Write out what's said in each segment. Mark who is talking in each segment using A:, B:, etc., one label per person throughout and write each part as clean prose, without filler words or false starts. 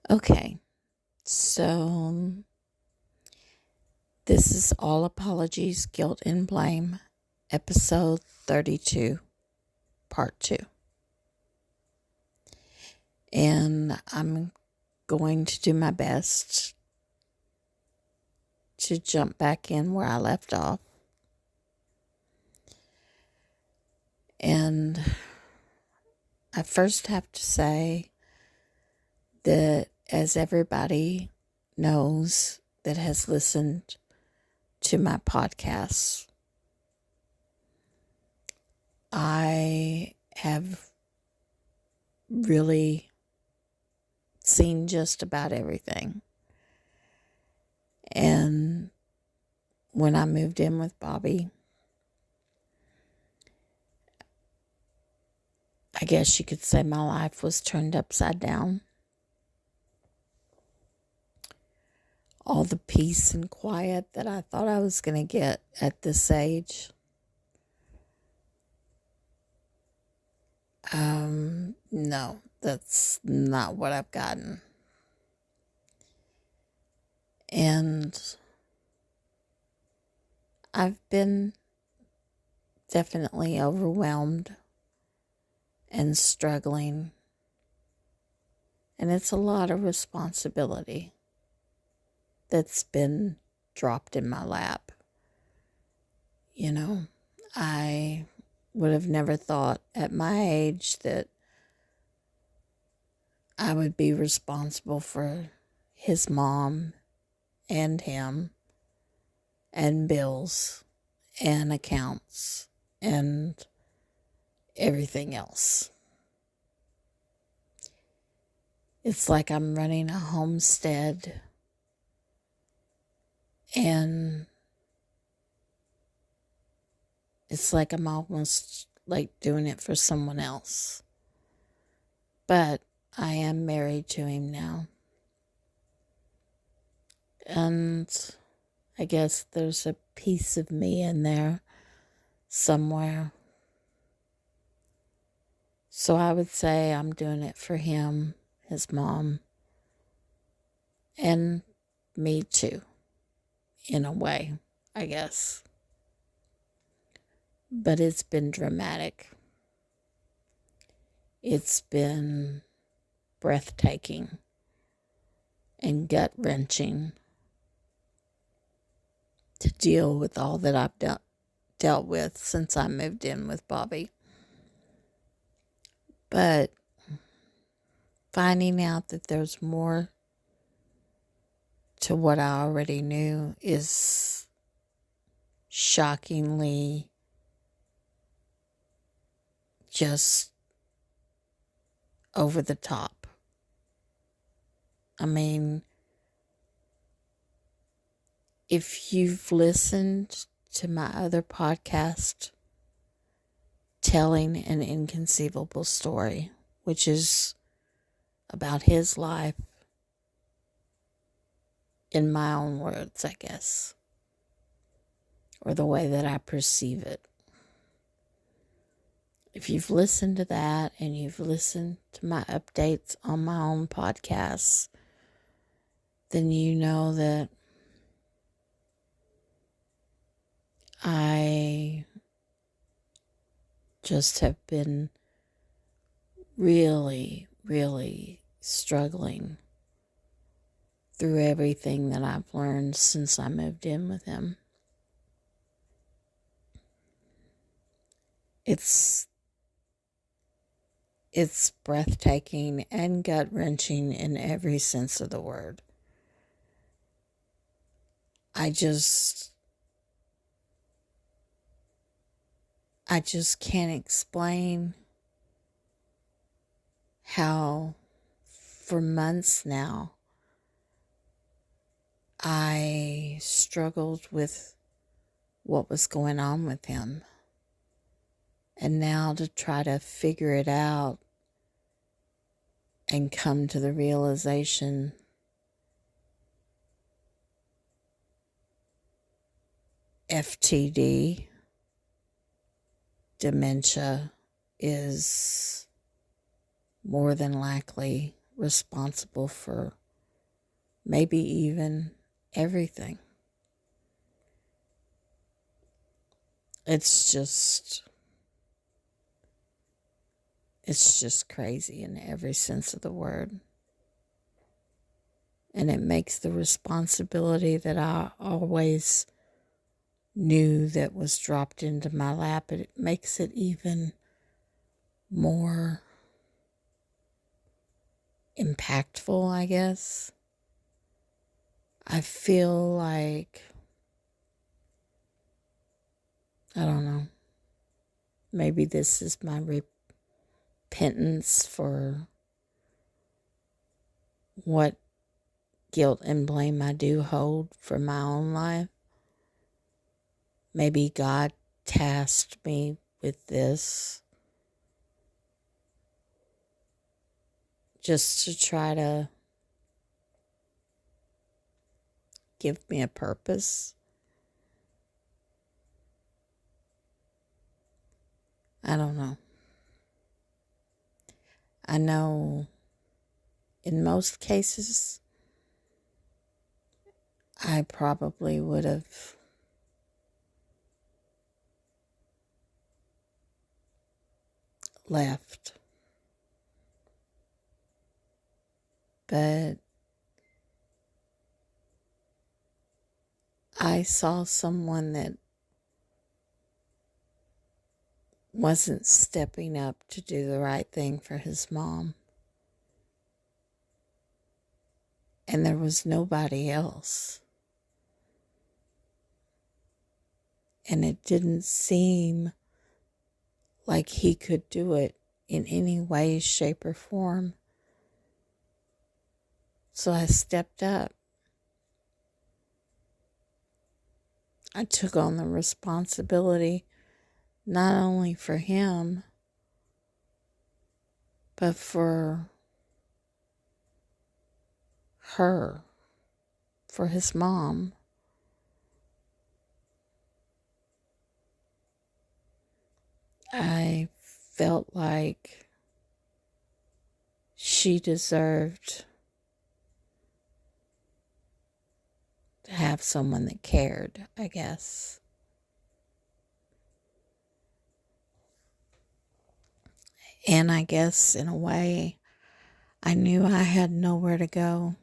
A: Okay, so this is All Apologies, Guilt, and Blame, episode 32, part 2. And I'm going to do my best to jump back in where I left off. And I first have to say that, as everybody knows that has listened to my podcasts, I have really seen just about everything. And when I moved in with Bobby, I guess you could say my life was turned upside down. All the peace and quiet that I thought I was going to get at this age, no, that's not what I've gotten. And I've been definitely overwhelmed and struggling. And it's a lot of responsibility that's been dropped in my lap. You know, I would have never thought at my age that I would be responsible for his mom and him and bills and accounts and everything else. It's like I'm running a homestead and it's like I'm almost like doing it for someone else. But I am married to him now. And I guess there's a piece of me in there somewhere. So I would say I'm doing it for him, his mom, and me too, in a way, I guess. But it's been dramatic. It's been breathtaking and gut-wrenching to deal with all that I've dealt with since I moved in with Bobby. But finding out that there's more to what I already knew is shockingly just over the top. I mean, if you've listened to my other podcast, Telling an Inconceivable Story, which is about his life in my own words, I guess, or the way that I perceive it. If you've listened to that and you've listened to my updates on my own podcasts, then you know that I just have been really, really struggling through everything that I've learned since I moved in with him. It's breathtaking and gut-wrenching in every sense of the word. I just can't explain how for months now I struggled with what was going on with him. And now to try to figure it out and come to the realization FTD, dementia, is more than likely responsible for maybe even everything. It's just crazy in every sense of the word. And it makes the responsibility that I always knew that was dropped into my lap, it makes it even more impactful, I guess. I feel like, I don't know, maybe this is my repentance for what guilt and blame I do hold for my own life. Maybe God tasked me with this just to try to give me a purpose. I don't know. I know in most cases, I probably would have left. But I saw someone that wasn't stepping up to do the right thing for his mom. And there was nobody else. And it didn't seem like he could do it in any way, shape, or form. So I stepped up. I took on the responsibility not only for him, but for her, for his mom. I felt like she deserved to have someone that cared, I guess. And I guess in a way, I knew I had nowhere to go.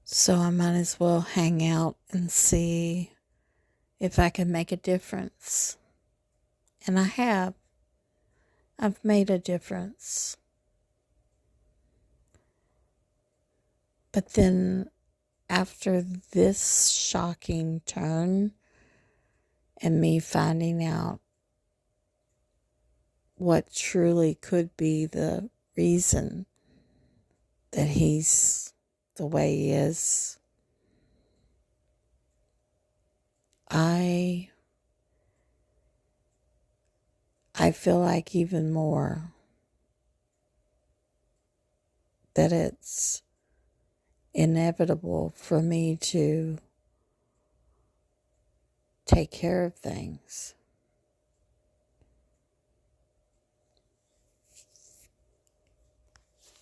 A: So I might as well hang out and see if I can make a difference. And I have. I've made a difference. But then after this shocking turn and me finding out what truly could be the reason that he's the way he is, I feel like even more that it's inevitable for me to take care of things.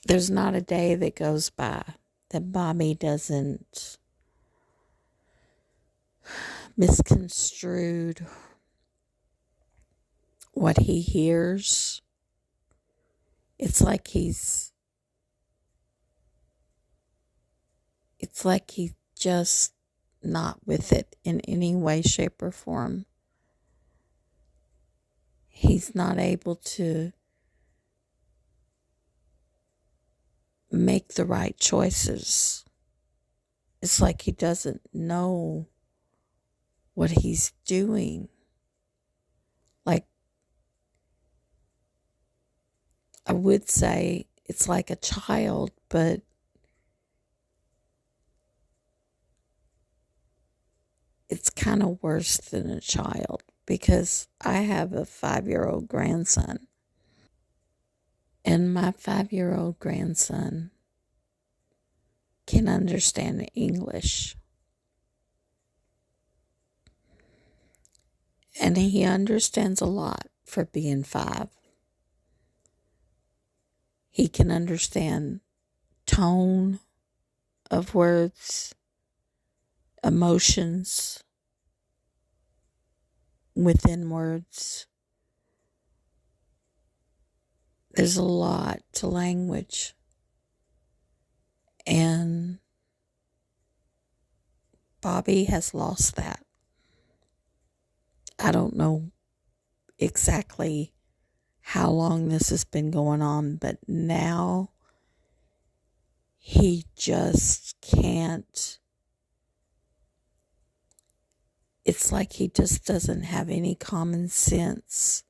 A: There's not a day that goes by that Bobby doesn't misconstrued what he hears. It's like he's just not with it in any way, shape, or form. He's not able to make the right choices. It's like he doesn't know what he's doing. Like, I would say it's like a child, but it's kind of worse than a child because I have a 5-year-old grandson. And my 5-year-old grandson can understand English. And he understands a lot for being 5. He can understand tone of words, emotions within words. There's a lot to language. And Bobby has lost that. I don't know exactly how long this has been going on, but now he just can't. It's like he just doesn't have any common sense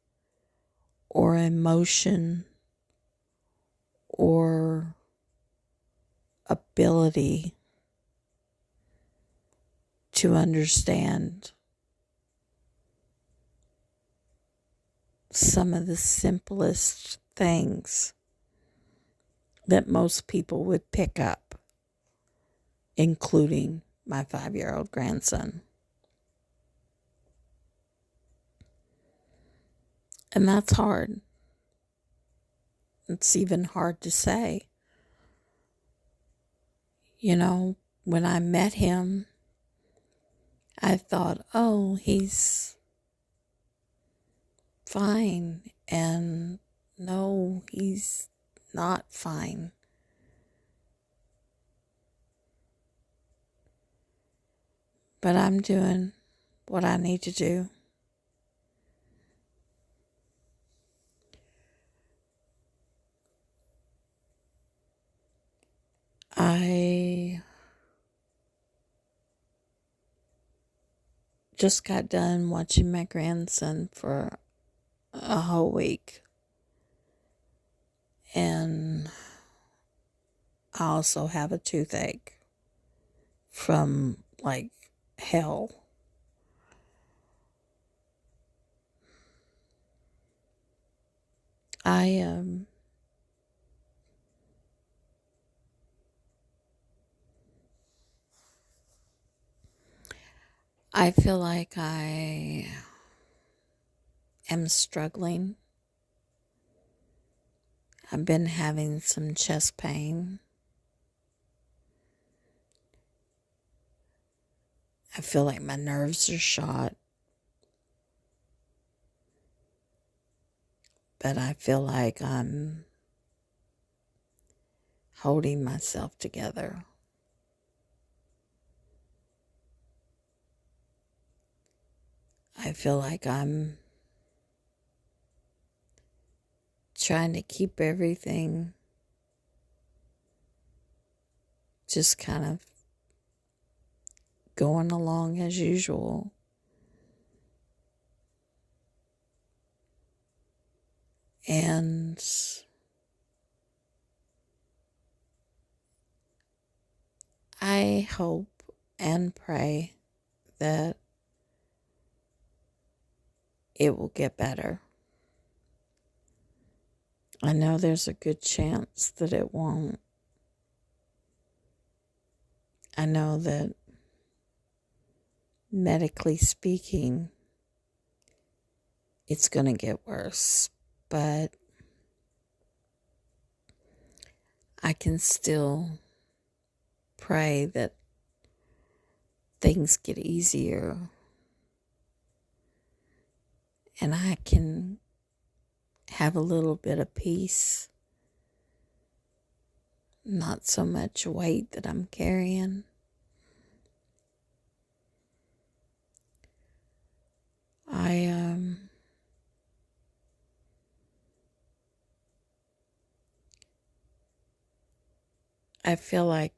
A: or emotion or ability to understand some of the simplest things that most people would pick up, including my 5-year-old grandson. And that's hard. It's even hard to say. You know, when I met him, I thought, oh, he's fine. And no, he's not fine. But I'm doing what I need to do. I just got done watching my grandson for a whole week. And I also have a toothache from like hell. I feel like I am struggling. I've been having some chest pain. I feel like my nerves are shot. But I feel like I'm holding myself together. I feel like I'm trying to keep everything just kind of going along as usual. And I hope and pray that it will get better. I know there's a good chance that it won't. I know that medically speaking, it's going to get worse, but I can still pray that things get easier and I can have a little bit of peace, not so much weight that I'm carrying. I feel like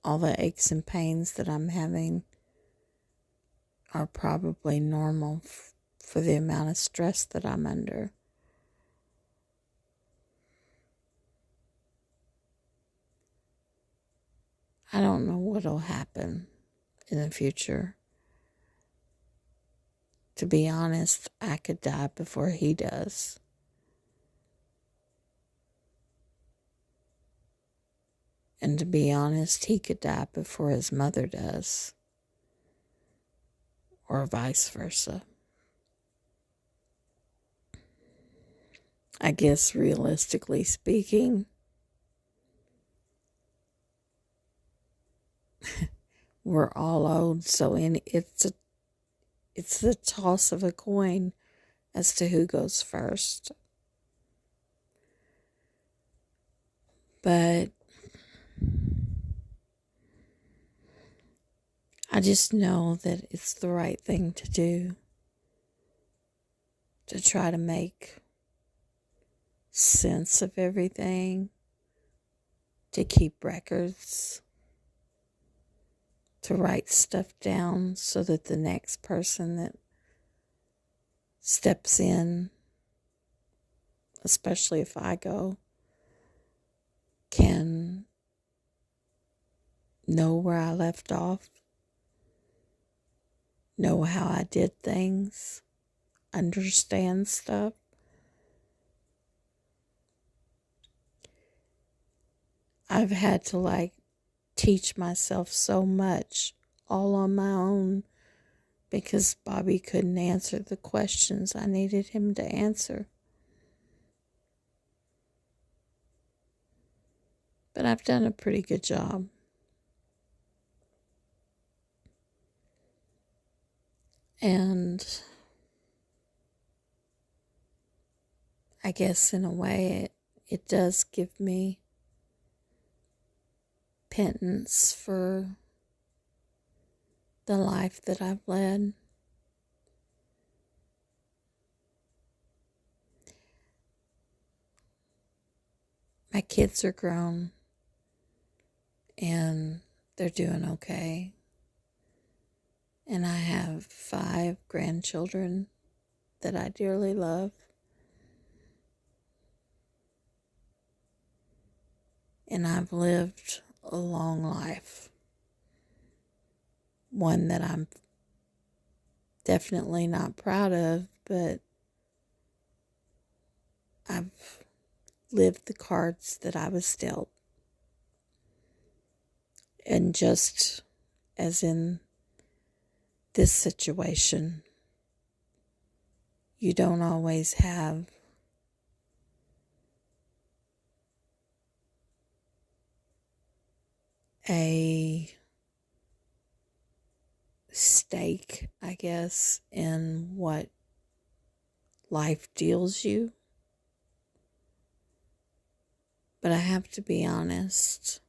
A: all the aches and pains that I'm having are probably normal for the amount of stress that I'm under. I don't know what'll happen in the future. To be honest, I could die before he does. And to be honest, he could die before his mother does. Or vice versa. I guess realistically speaking, we're all old, so it's the toss of a coin as to who goes first. But I just know that it's the right thing to do, to try to make sense of everything, to keep records, to write stuff down so that the next person that steps in, especially if I go, can know where I left off, know how I did things, understand stuff. I've had to teach myself so much all on my own because Bobby couldn't answer the questions I needed him to answer. But I've done a pretty good job. And I guess in a way it does give me penance for the life that I've led. My kids are grown and they're doing okay. And I have 5 grandchildren that I dearly love. And I've lived a long life. One that I'm definitely not proud of, but I've lived the cards that I was dealt. And just as in this situation, you don't always have a stake, I guess, in what life deals you. But I have to be honest.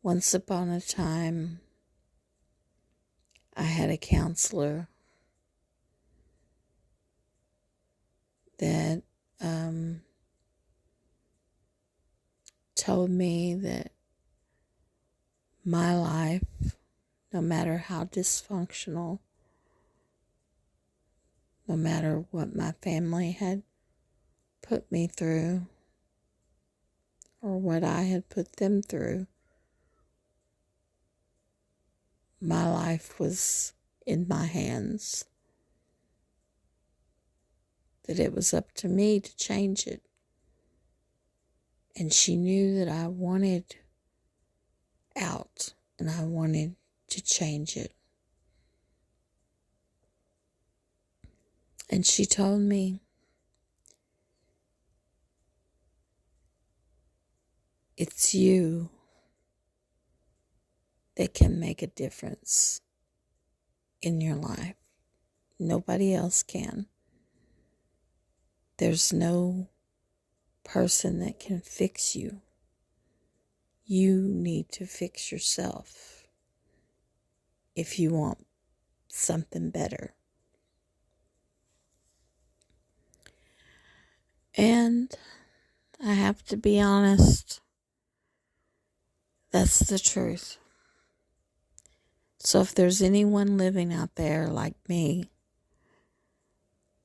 A: Once upon a time, I had a counselor that told me that my life, no matter how dysfunctional, no matter what my family had put me through or what I had put them through, my life was in my hands. That it was up to me to change it. And she knew that I wanted out and I wanted to change it. And she told me, it's you that can make a difference in your life. Nobody else can. There's no person that can fix you. You need to fix yourself if you want something better. And I have to be honest, that's the truth. So if there's anyone living out there like me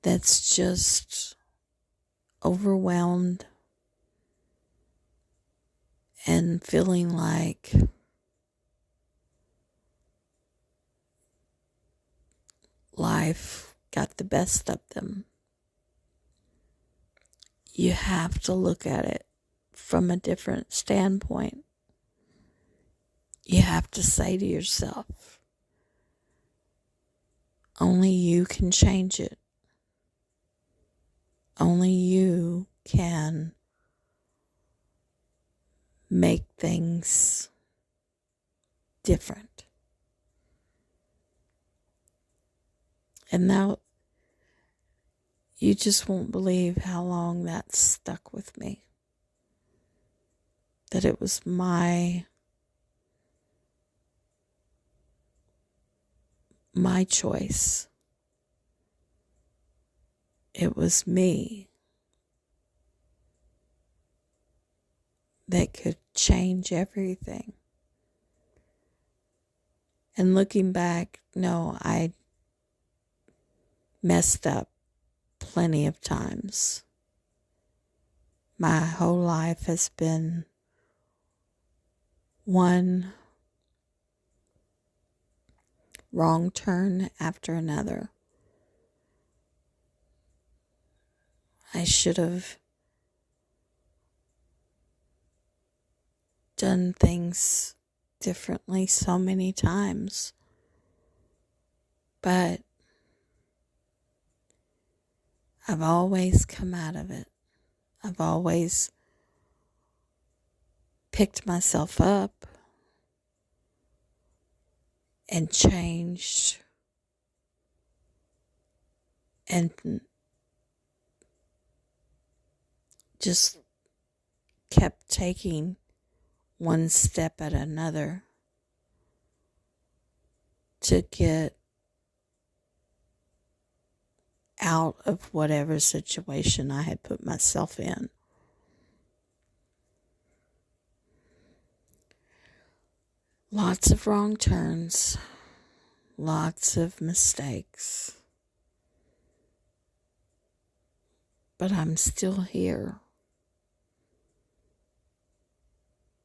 A: that's just overwhelmed and feeling like life got the best of them, you have to look at it from a different standpoint. You have to say to yourself, only you can change it. only you can make things different. And now you just won't believe how long that stuck with me. That it was my choice. It was me that could change everything. And looking back, no, I messed up plenty of times. My whole life has been one wrong turn after another. I should have done things differently so many times. But I've always come out of it. I've always picked myself up and changed and just kept taking one step at another to get out of whatever situation I had put myself in. Lots of wrong turns, lots of mistakes. But I'm still here.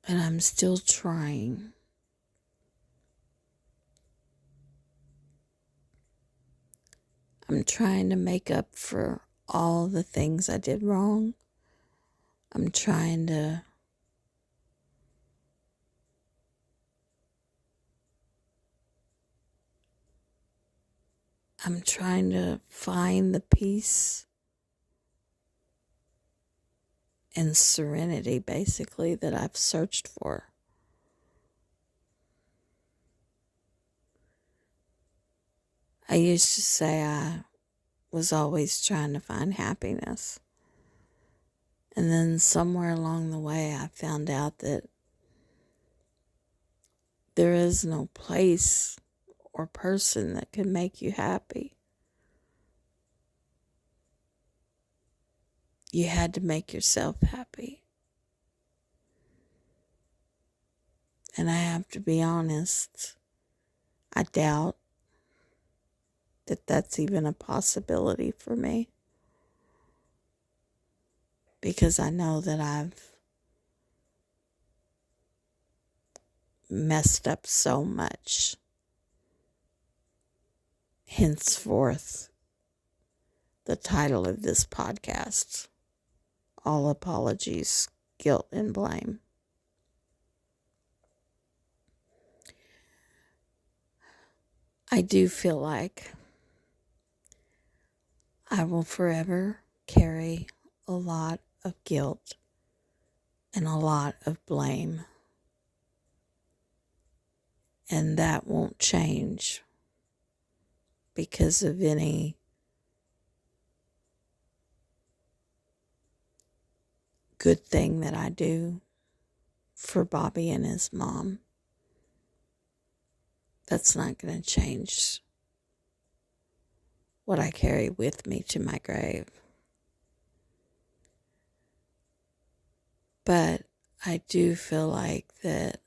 A: And I'm still trying. I'm trying to make up for all the things I did wrong. I'm trying to find the peace and serenity, basically, that I've searched for. I used to say I was always trying to find happiness. And then somewhere along the way, I found out that there is no place or person that can make you happy. You had to make yourself happy. And I have to be honest, I doubt that that's even a possibility for me. Because I know that I've messed up so much. Henceforth, the title of this podcast, All Apologies, Guilt, and Blame. I do feel like I will forever carry a lot of guilt and a lot of blame. And that won't change because of any good thing that I do for Bobby and his mom. That's not going to change what I carry with me to my grave. But I do feel like that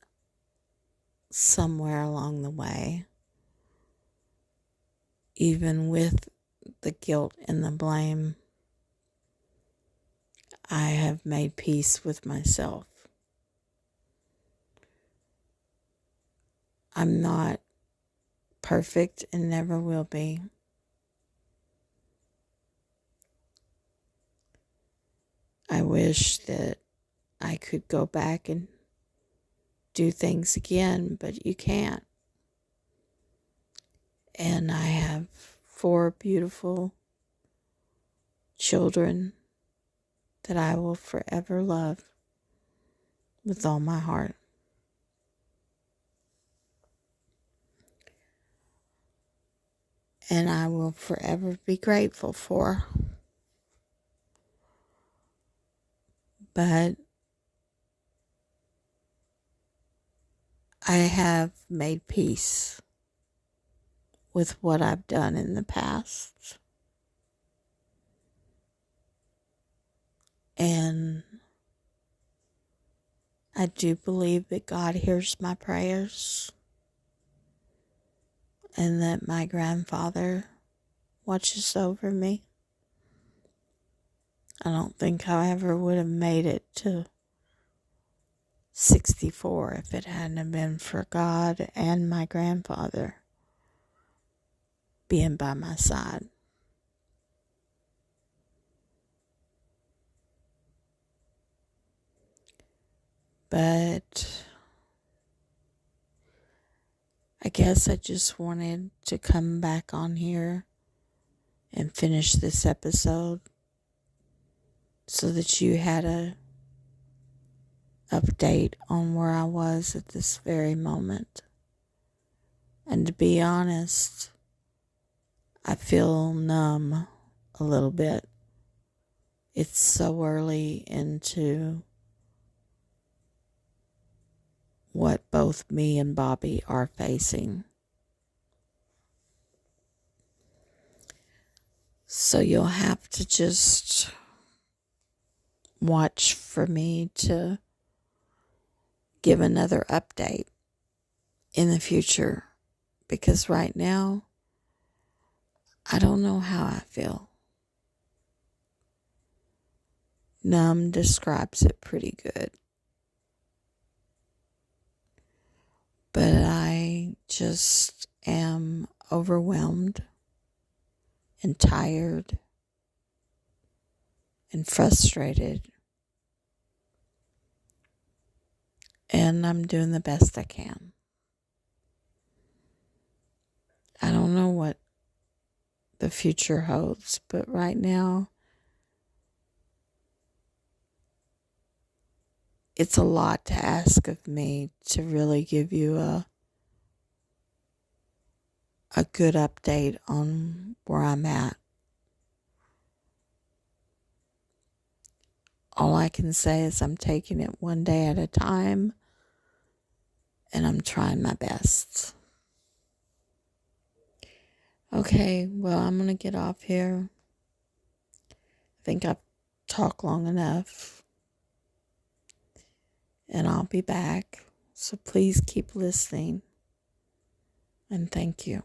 A: somewhere along the way, even with the guilt and the blame, I have made peace with myself. I'm not perfect and never will be. I wish that I could go back and do things again, but you can't. And I have 4 beautiful children that I will forever love with all my heart. And I will forever be grateful for. But I have made peace with what I've done in the past. And I do believe that God hears my prayers and that my grandfather watches over me. I don't think I ever would have made it to 64 if it hadn't been for God and my grandfather being by my side. But I guess I just wanted to come back on here and finish this episode so that you had a update on where I was at this very moment. And to be honest, I feel numb a little bit. It's so early into what both me and Bobby are facing. So you'll have to just watch for me to give another update in the future, because right now I don't know how I feel. Numb describes it pretty good. But I just am overwhelmed and tired and frustrated. And I'm doing the best I can. I don't know what the future holds, but right now it's a lot to ask of me to really give you a good update on where I'm at. All I can say is I'm taking it one day at a time, and I'm trying my best. Okay, well, I'm going to get off here. I think I've talked long enough, and I'll be back. So please keep listening, and thank you.